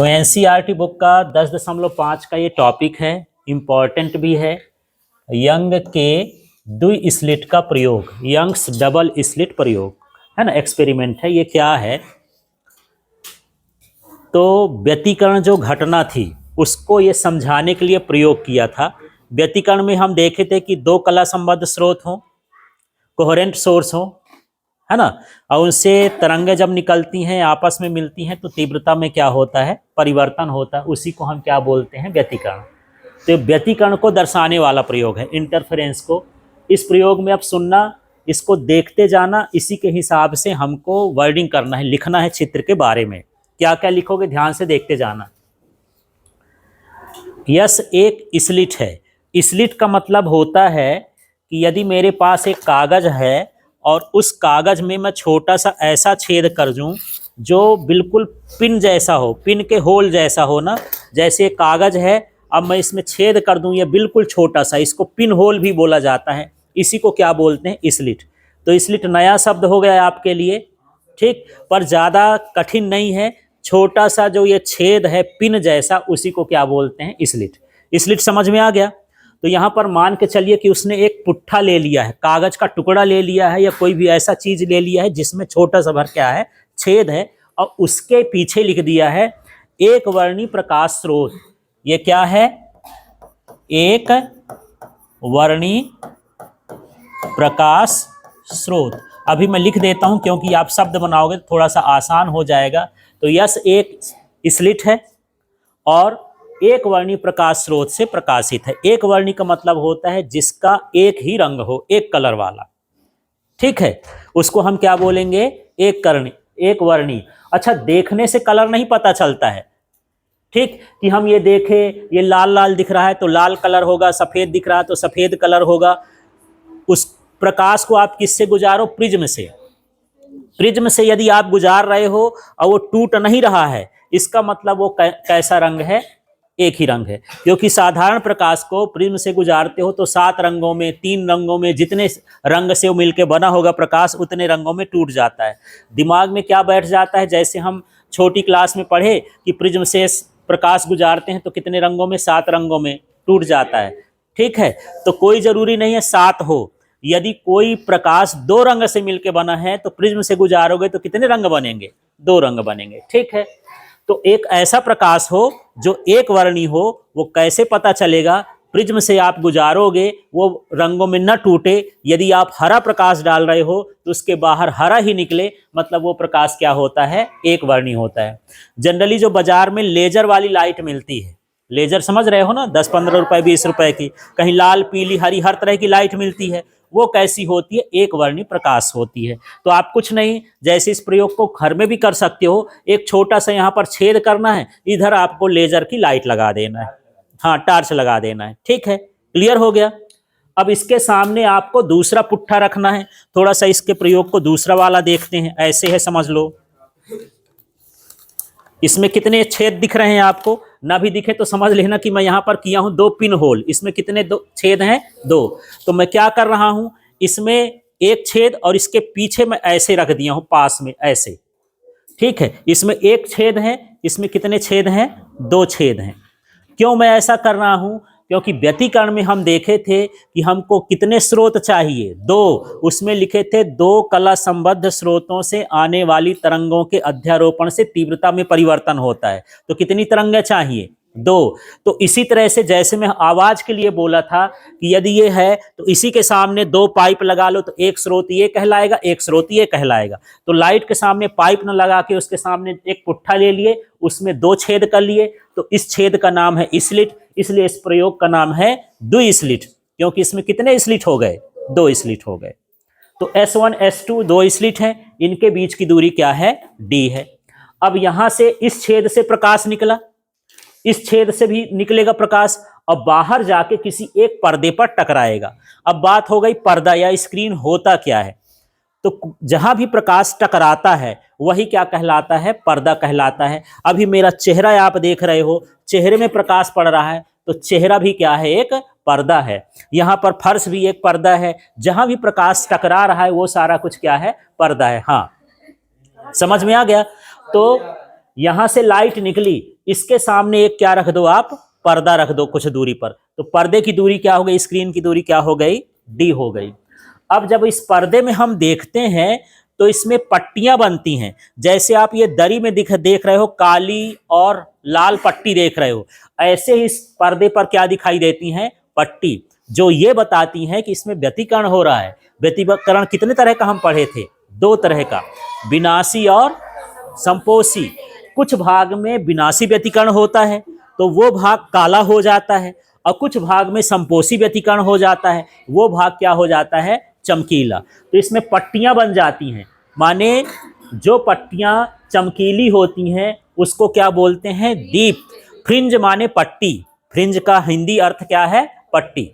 तो NCERT book का 10.5 का ये टॉपिक है, इम्पॉर्टेंट भी है। यंग के द्वि स्लिट का प्रयोग, यंग्स डबल स्लिट प्रयोग है ना, एक्सपेरिमेंट है। ये क्या है, तो व्यतिकरण जो घटना थी उसको ये समझाने के लिए प्रयोग किया था। व्यतिकरण में हम देखे थे कि दो कला संबद्ध स्रोत हों, कोहेरेंट सोर्स हो, है ना, और उनसे तरंगें जब निकलती हैं आपस में मिलती हैं तो तीव्रता में क्या होता है, परिवर्तन होता है। उसी को हम क्या बोलते हैं, व्यतिकरण। तो व्यतिकरण को दर्शाने वाला प्रयोग है, इंटरफेरेंस को। इस प्रयोग में अब सुनना, इसको देखते जाना, इसी के हिसाब से हमको वर्डिंग करना है, लिखना है चित्र के बारे में। क्या क्या लिखोगे ध्यान से देखते जाना। यस एक स्लिट है। स्लिट का मतलब होता है कि यदि मेरे पास एक कागज है और उस कागज में मैं छोटा सा ऐसा छेद कर दूं जो बिल्कुल पिन जैसा हो, पिन के होल जैसा हो ना, जैसे कागज है, अब मैं इसमें छेद कर दूं, ये बिल्कुल छोटा सा, इसको पिन होल भी बोला जाता है। इसी को क्या बोलते हैं, स्लिट। तो स्लिट नया शब्द हो गया आपके लिए, ठीक, पर ज़्यादा कठिन नहीं है। छोटा सा जो ये छेद है पिन जैसा, उसी को क्या बोलते हैं, स्लिट। स्लिट समझ में आ गया। तो यहाँ पर मान के चलिए कि उसने एक पुट्ठा ले लिया है, कागज का टुकड़ा ले लिया है, या कोई भी ऐसा चीज ले लिया है जिसमें छोटा सा भर क्या है, छेद है, और उसके पीछे लिख दिया है एक वर्णी प्रकाश स्रोत। ये क्या है, एक वर्णी प्रकाश स्रोत। अभी मैं लिख देता हूं क्योंकि आप शब्द बनाओगे तो थोड़ा सा आसान हो जाएगा। तो यस एक स्लिट है और एक वर्णी प्रकाश स्रोत से प्रकाशित है। एक वर्णी का मतलब होता है जिसका एक ही रंग हो, एक कलर वाला, ठीक है, उसको हम क्या बोलेंगे, एक वर्णी। अच्छा, देखने से कलर नहीं पता चलता है, ठीक, कि हम ये देखें ये लाल लाल दिख रहा है तो लाल कलर होगा, सफेद दिख रहा है तो सफेद कलर होगा। उस प्रकाश को आप किससे गुजारो, प्रिज्म से। प्रिज्म से यदि आप गुजार रहे हो और वो टूट नहीं रहा है, इसका मतलब वो कैसा रंग है, एक ही रंग है। क्योंकि साधारण प्रकाश को प्रिज्म से गुजारते हो तो 7 रंगों में, 3 रंगों में, जितने रंग से वो मिलके बना होगा प्रकाश, उतने रंगों में टूट जाता है। दिमाग में क्या बैठ जाता है, जैसे हम छोटी क्लास में पढ़े कि प्रिज्म से प्रकाश गुजारते हैं तो कितने रंगों में, 7 रंगों में टूट जाता है, ठीक है। तो कोई जरूरी नहीं है 7 हो। यदि कोई प्रकाश 2 रंग से मिलकर बना है तो प्रिज्म से गुजारोगे तो कितने रंग बनेंगे, 2 रंग बनेंगे, ठीक है। तो एक ऐसा प्रकाश हो जो एक वर्णी हो, वो कैसे पता चलेगा, प्रिज्म से आप गुजारोगे वो रंगों में न टूटे। यदि आप हरा प्रकाश डाल रहे हो तो उसके बाहर हरा ही निकले, मतलब वो प्रकाश क्या होता है, एक वर्णी होता है। जनरली जो बाजार में लेजर वाली लाइट मिलती है, लेजर समझ रहे हो ना, 10-15 रुपए 20 रुपए की, कहीं लाल पीली हरी हर तरह की लाइट मिलती है, वो कैसी होती है, एक वर्णी प्रकाश होती है। तो आप कुछ नहीं, जैसे इस प्रयोग को घर में भी कर सकते हो, एक छोटा सा यहाँ पर छेद करना है, इधर आपको लेजर की लाइट लगा देना है, हाँ टार्च लगा देना है, ठीक है, क्लियर हो गया। अब इसके सामने आपको दूसरा पुट्ठा रखना है। थोड़ा सा इसके प्रयोग को दूसरा वाला देखते हैं। ऐसे है, समझ लो, इसमें कितने छेद दिख रहे हैं आपको, ना भी दिखे तो समझ लेना कि मैं यहां पर किया हूं 2 पिन होल। इसमें कितने छेद हैं, 2। तो मैं क्या कर रहा हूं, इसमें एक छेद और इसके पीछे मैं ऐसे रख दिया हूं, पास में ऐसे, ठीक है। इसमें एक छेद है, इसमें कितने छेद हैं, 2 छेद हैं। क्यों मैं ऐसा कर रहा हूं, क्योंकि व्यतिकरण में हम देखे थे कि हमको कितने स्रोत चाहिए, 2। उसमें लिखे थे 2 कला संबद्ध स्रोतों से आने वाली तरंगों के अध्यारोपण से तीव्रता में परिवर्तन होता है। तो कितनी तरंगें चाहिए, 2। तो इसी तरह से जैसे मैं आवाज के लिए बोला था कि यदि ये है तो इसी के सामने 2 पाइप लगा लो तो एक स्रोत ये कहलाएगा, एक स्रोत ये कहलाएगा। तो लाइट के सामने पाइप न लगा के उसके सामने एक पुट्ठा ले लिए, उसमें 2 छेद कर लिए, तो इस छेद का नाम है स्लिट। इसलिए इस प्रयोग का नाम है द्वि स्लिट, क्योंकि इसमें कितने स्लिट हो गए, 2 स्लिट हो गए। तो S1 S2 2 स्लिट हैं, इनके बीच की दूरी क्या है, D है। अब यहां से इस छेद से प्रकाश निकला, इस छेद से भी निकलेगा प्रकाश, और बाहर जाके किसी एक पर्दे पर टकराएगा। अब बात हो गई पर्दा या स्क्रीन होता क्या है। तो जहां भी प्रकाश टकराता है वही क्या कहलाता है, पर्दा कहलाता है। अभी मेरा चेहरा आप देख रहे हो, चेहरे में प्रकाश पड़ रहा है तो चेहरा भी क्या है, एक पर्दा है। यहां पर फर्श भी एक पर्दा है। जहां भी प्रकाश टकरा रहा है वो सारा कुछ क्या है, पर्दा है। हाँ समझ में आ गया। तो यहां से लाइट निकली, इसके सामने एक क्या रख दो आप, पर्दा रख दो कुछ दूरी पर, तो पर्दे की दूरी क्या हो गई, स्क्रीन की दूरी क्या हो गई, d हो गई। अब जब इस पर्दे में हम देखते हैं तो इसमें पट्टियां बनती हैं, जैसे आप ये दरी में देख रहे हो काली और लाल पट्टी देख रहे हो, ऐसे ही इस पर्दे पर क्या दिखाई देती हैं, पट्टी, जो ये बताती हैं कि इसमें व्यतिकरण हो रहा है। व्यतिकरण कितने तरह का हम पढ़े थे, 2 तरह का, विनाशी और संपोषी। कुछ भाग में विनाशी व्यतिकरण होता है तो वो भाग काला हो जाता है, और कुछ भाग में संपोषी व्यतिकरण हो जाता है, वो भाग क्या हो जाता है, चमकीला। तो इसमें पट्टियां बन जाती हैं, माने जो पट्टियां चमकीली होती हैं उसको क्या बोलते हैं, दीप्त। फ्रिंज माने पट्टी, फ्रिंज का हिंदी अर्थ क्या है, पट्टी,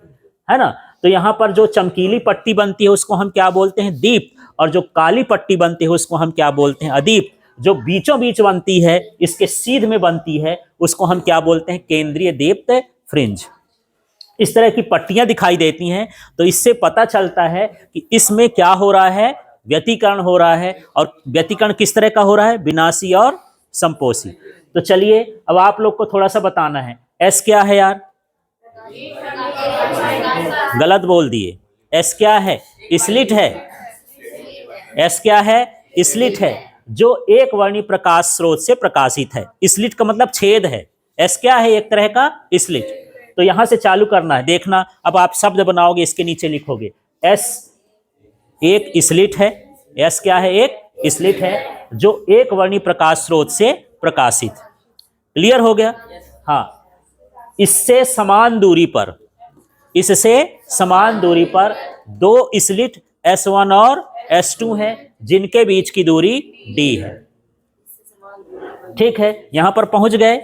है ना। तो यहाँ पर जो चमकीली पट्टी बनती है उसको हम क्या बोलते हैं, दीप्त, और जो काली पट्टी बनती है उसको हम क्या बोलते हैं, अदीप्त। जो बीचों बीच बनती है, इसके सीध में बनती है, उसको हम क्या बोलते हैं, केंद्रीय दीप्त फ्रिंज। इस तरह की पट्टियां दिखाई देती हैं, तो इससे पता चलता है कि इसमें क्या हो रहा है, व्यतिकरण हो रहा है। और व्यतिकरण किस तरह का हो रहा है, विनाशी और संपोषी। तो चलिए अब आप लोग को थोड़ा सा बताना है, एस क्या है यार, गलत बोल दिए, एस क्या है, स्लिट है। एस क्या है, स्लिट है, जो एक वर्णी प्रकाश स्रोत से प्रकाशित है। स्लिट का मतलब छेद है, एस क्या है, एक तरह का स्लिट। तो यहां से चालू करना है, देखना। अब आप शब्द बनाओगे, इसके नीचे लिखोगे एस एक स्लिट है। एस क्या है, एक स्लिट है जो एक वर्णी प्रकाश स्रोत से प्रकाशित। क्लियर हो गया, हाँ। इससे समान दूरी पर, इससे समान दूरी पर 2 स्लिट S1 और S2 है, जिनके बीच की दूरी d है। ठीक है, यहां पर पहुंच गए।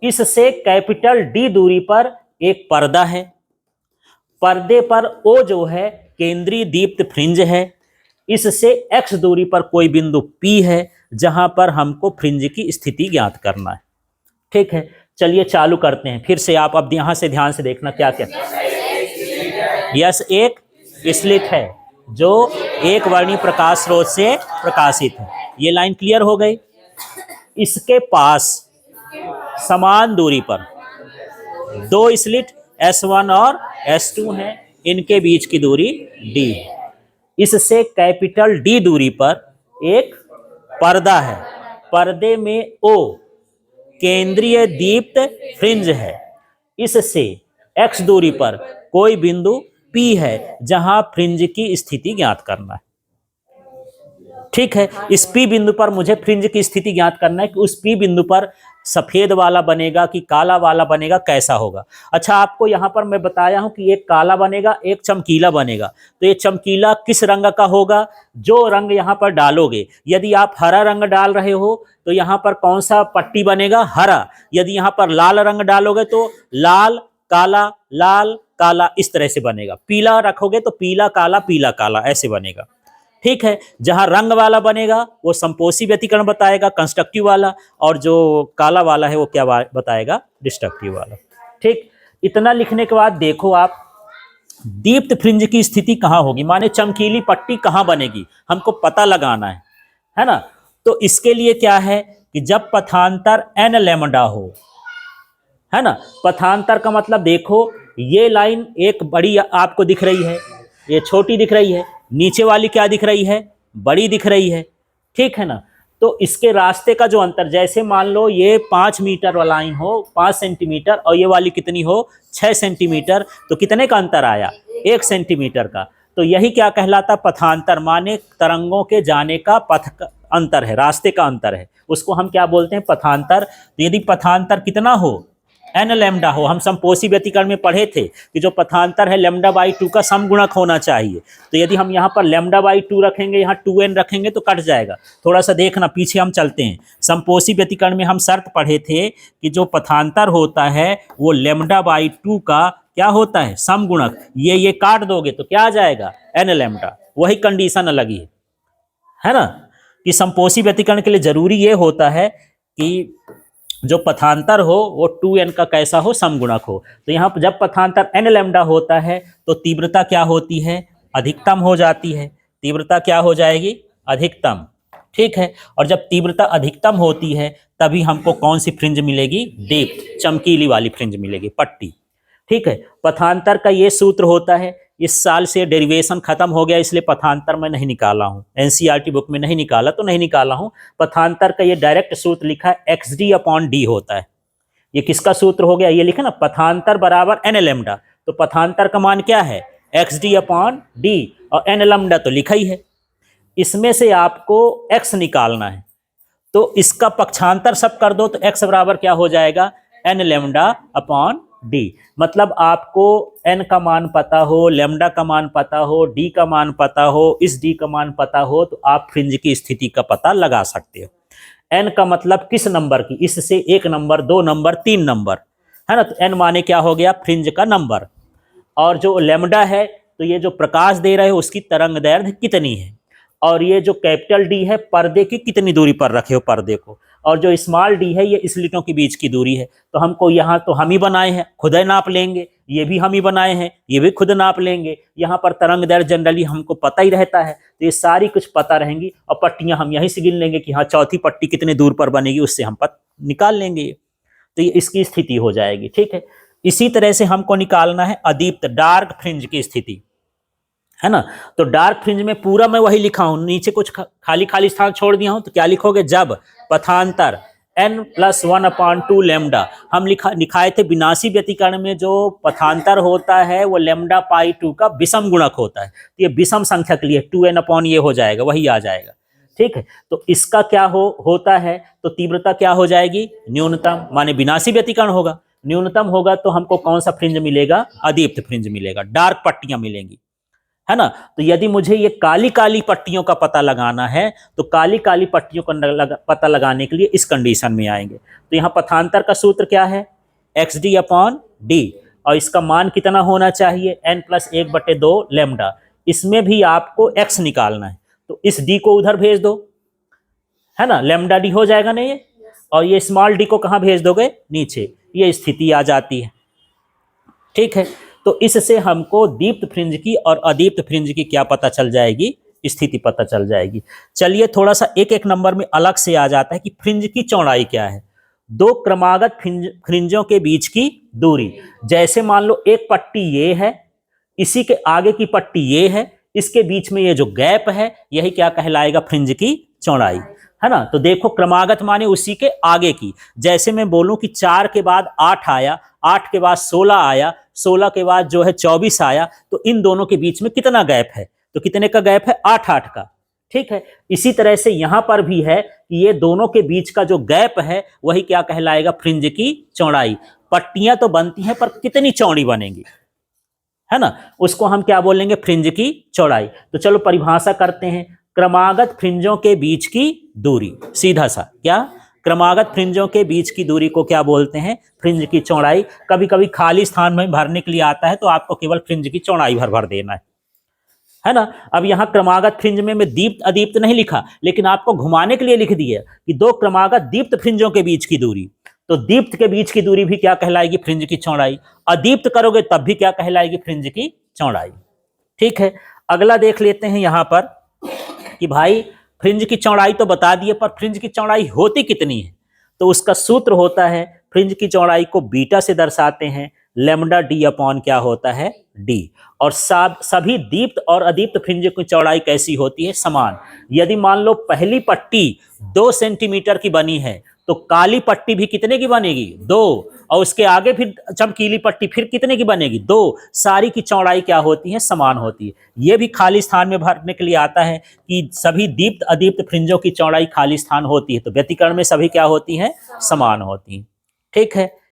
इससे कैपिटल D दूरी पर एक पर्दा है, पर्दे पर O जो है केंद्रीय दीप्त फ्रिंज है। इससे X दूरी पर कोई बिंदु P है, जहां पर हमको फ्रिंज की स्थिति ज्ञात करना है। ठीक है, चलिए चालू करते हैं फिर से। आप अब यहां से ध्यान से देखना क्या क्या। यस, एक स्लिट है जो एक वर्णी प्रकाश स्रोत से प्रकाशित है। ये लाइन क्लियर हो गई। इसके पास समान दूरी पर 2 स्लिट S1 और S2 हैं, इनके बीच की दूरी d है। इससे कैपिटल D दूरी पर एक पर्दा है, पर्दे में O केंद्रीय दीप्त फ्रिंज है। इससे X दूरी पर कोई बिंदु P है, जहां फ्रिंज की स्थिति ज्ञात करना है। ठीक है, इस P बिंदु पर मुझे फ्रिंज की स्थिति ज्ञात करना है कि उस P बिंदु पर सफेद वाला बनेगा कि काला वाला बनेगा, कैसा होगा। अच्छा, आपको यहां पर मैं बताया हूं कि एक काला बनेगा, एक चमकीला बनेगा। तो ये चमकीला किस रंग का होगा, जो रंग यहां पर डालोगे। यदि आप हरा रंग डाल रहे हो तो यहां पर कौन सा पट्टी बनेगा, हरा। यदि यहां पर लाल रंग डालोगे तो लाल काला, इस तरह से बनेगा। पीला रखोगे तो पीला काला, ऐसे बनेगा। ठीक है, जहां रंग वाला बनेगा वो संपोषी व्यतिकरण बताएगा, कंस्ट्रक्टिव वाला, और जो काला वाला है वो क्या बताएगा, डिस्ट्रक्टिव वाला। ठीक, इतना लिखने के बाद देखो आप, दीप्त फ्रिंज की स्थिति कहां होगी, माने चमकीली पट्टी कहां बनेगी, हमको पता लगाना है ना। तो इसके लिए क्या है कि जब पथांतर n लैम्डा हो, है ना। पथांतर का मतलब देखो, ये लाइन एक बड़ी आपको दिख रही है, ये छोटी दिख रही है, नीचे वाली क्या दिख रही है, बड़ी दिख रही है। ठीक है ना। तो इसके रास्ते का जो अंतर, जैसे मान लो ये 5 मीटर वाला लाइन हो, 5 सेंटीमीटर, और ये वाली कितनी हो, 6 सेंटीमीटर, तो कितने का अंतर आया, 1 सेंटीमीटर का। तो यही क्या कहलाता, पथांतर, माने तरंगों के जाने का पथ का अंतर है, रास्ते का अंतर है, उसको हम क्या बोलते हैं, पथांतर। तो यदि पथांतर कितना हो, n लैम्डा हो, हम संपोषी व्यतिकरण में पढ़े थे कि जो पथांतर है λ/2 का समगुणक होना चाहिए। तो यदि हम यहाँ पर λ/2 रखेंगे, यहाँ 2n रखेंगे तो कट जाएगा। थोड़ा सा देखना, पीछे हम चलते हैं। संपोषी व्यतिकरण में हम शर्त पढ़े थे कि जो पथांतर होता है वो λ/2 का क्या होता है, समगुणक। ये काट दोगे तो क्या आ जाएगा, n लैम्डा। वही कंडीशन अलग ही है ना, कि संपोषी व्यतिकरण के लिए जरूरी ये होता है कि जो पथांतर हो वो 2n का कैसा हो, समगुणक हो। तो यहाँ पर जब पथांतर n लैम्डा होता है तो तीव्रता क्या होती है, अधिकतम हो जाती है। तीव्रता क्या हो जाएगी, अधिकतम। ठीक है। और जब तीव्रता अधिकतम होती है तभी हमको कौन सी फ्रिंज मिलेगी? दीप्त, चमकीली वाली फ्रिंज मिलेगी, पट्टी। ठीक है। पथांतर का ये सूत्र होता है, इस साल से डेरिवेशन खत्म हो गया इसलिए पथांतर मैं नहीं निकाला हूं, एनसीईआरटी बुक में नहीं निकाला तो नहीं निकाला हूं। पथांतर का ये डायरेक्ट सूत्र लिखा है, एक्स डी अपॉन डी होता है। ये किसका सूत्र हो गया? ये लिखा ना, पथांतर बराबर एन लैम्डा। तो पथांतर का मान क्या है? एक्स डी अपॉन डी, और एन लैम्डा तो लिखा ही है। इसमें से आपको एक्स निकालना है, तो इसका पक्षांतर सब कर दो तो एक्स बराबर क्या हो जाएगा? N lambda upon D. मतलब आपको एन का मान पता हो, लैम्डा का मान पता हो, डी का मान पता हो, इस डी का मान पता हो, तो आप फ्रिंज की स्थिति का पता लगा सकते हो। एन का मतलब किस नंबर की? इससे 1 नंबर, 2 नंबर, 3 नंबर, है ना। तो एन माने क्या हो गया? फ्रिंज का नंबर। और जो लैम्डा है, तो ये जो प्रकाश दे रहे हो उसकी तरंग दैर्ध्य कितनी है। और ये जो कैपिटल डी है, पर्दे की कितनी दूरी पर रखे हो पर्दे को। और जो स्मॉल डी है, ये स्लिटों के बीच की दूरी है। तो हमको यहाँ तो हम ही बनाए हैं, खुद ही नाप लेंगे। ये भी हम ही बनाए हैं, ये भी खुद नाप लेंगे। यहाँ पर तरंग दैर्ध्य जनरली हमको पता ही रहता है, तो ये सारी कुछ पता रहेंगी। और पट्टियां हम यहीं से गिन लेंगे कि हाँ चौथी पट्टी कितने दूर पर बनेगी, उससे हम निकाल लेंगे। तो ये इसकी स्थिति हो जाएगी। ठीक है। इसी तरह से हमको निकालना है अदीप्त, डार्क फ्रिंज की स्थिति, है ना। तो डार्क फ्रिंज में पूरा मैं वही लिखा हूं, नीचे कुछ खाली खाली स्थान छोड़ दिया हूं। तो क्या लिखोगे? जब पथांतर n+1/2 लैम्डा, हम लिखाए थे विनाशी व्यतिकरण में जो पथांतर होता है वो लैम्डा पाई 2 का विषम गुणक होता है। तो ये विषम संख्या के लिए 2n/ ये हो जाएगा, वही आ जाएगा। ठीक है। तो इसका क्या होता है? तो तीव्रता क्या हो जाएगी? न्यूनतम, माने विनाशी व्यतिकरण होगा। न्यूनतम होगा तो हमको कौन सा फ्रिंज मिलेगा? अदीप्त फ्रिंज मिलेगा, डार्क पट्टियां मिलेंगी, है ना। तो यदि मुझे ये काली काली पट्टियों का पता लगाना है तो काली काली पट्टियों का पता लगाने के लिए इस कंडीशन में आएंगे। तो यहाँ पथांतर का सूत्र क्या है? एक्स डी अपॉन डी, और इसका मान कितना होना चाहिए? n+1/2 lambda. इसमें भी आपको x निकालना है, तो इस d को उधर भेज दो, है ना, लैम्डा डी हो जाएगा ना ये। और ये स्मॉल डी को कहाँ भेज दोगे? नीचे। ये स्थिति आ जाती है। ठीक है। तो इससे हमको दीप्त फ्रिंज की और अदीप्त फ्रिंज की क्या पता चल जाएगी? स्थिति पता चल जाएगी। चलिए थोड़ा सा एक एक नंबर में अलग से आ जाता है कि फ्रिंज की चौड़ाई क्या है। दो क्रमागत फ्रिंजों के बीच की दूरी, जैसे मान लो एक पट्टी ये है, इसी के आगे की पट्टी ये है, इसके बीच में ये जो गैप है यही क्या कहलाएगा? फ्रिंज की चौड़ाई, है ना। तो देखो क्रमागत माने उसी के आगे की। जैसे मैं बोलूं कि 4 के बाद 8 आया, 8 के बाद 16 आया, 16 के बाद जो है 24 आया, तो इन दोनों के बीच में कितना गैप है? तो कितने का गैप है? 8-8 का। ठीक है। इसी तरह से यहां पर भी है कि ये दोनों के बीच का जो गैप है वही क्या कहलाएगा? फ्रिंज की चौड़ाई। पट्टियां तो बनती हैं पर कितनी चौड़ी बनेंगी, है ना, उसको हम क्या बोलेंगे? फ्रिंज की चौड़ाई। तो चलो परिभाषा करते हैं। क्रमागत फ्रिंजों के बीच की दूरी, सीधा सा क्या? क्रमागत फ्रिंजों के बीच की दूरी को क्या बोलते हैं? फ्रिंज की चौड़ाई। कभी कभी खाली स्थान में भरने के लिए आता है तो आपको केवल फ्रिंज की चौड़ाई भर देना है ना। अब यहाँ क्रमागत फ्रिंज में मैं दीप्त अदीप्त नहीं लिखा, लेकिन आपको घुमाने के लिए लिख दिया कि दो क्रमागत दीप्त फ्रिंजों के बीच की दूरी। तो दीप्त के बीच की दूरी भी क्या कहलाएगी? फ्रिंज की चौड़ाई। अदीप्त करोगे तब भी क्या कहलाएगी? फ्रिंज की चौड़ाई। ठीक है। अगला देख लेते हैं यहां पर कि भाई फ्रिंज की चौड़ाई तो बता दिए, पर फ्रिंज की चौड़ाई होती कितनी है? तो उसका सूत्र होता है, फ्रिंज की चौड़ाई को बीटा से दर्शाते हैं, लैम्डा डी अपॉन क्या होता है? डी। और सभी दीप्त और अदीप्त फ्रिंज की चौड़ाई कैसी होती है? समान। यदि मान लो पहली पट्टी 2 सेंटीमीटर की बनी है तो काली पट्टी भी कितने की बनेगी? 2। और उसके आगे फिर चमकीली पट्टी फिर कितने की बनेगी? 2। सारी की चौड़ाई क्या होती है? समान होती है। यह भी खाली स्थान में भरने के लिए आता है कि सभी दीप्त अदीप्त फ्रिंजों की चौड़ाई खाली स्थान होती है, तो व्यतिकरण में सभी क्या होती हैं? समान होती हैं। ठीक है।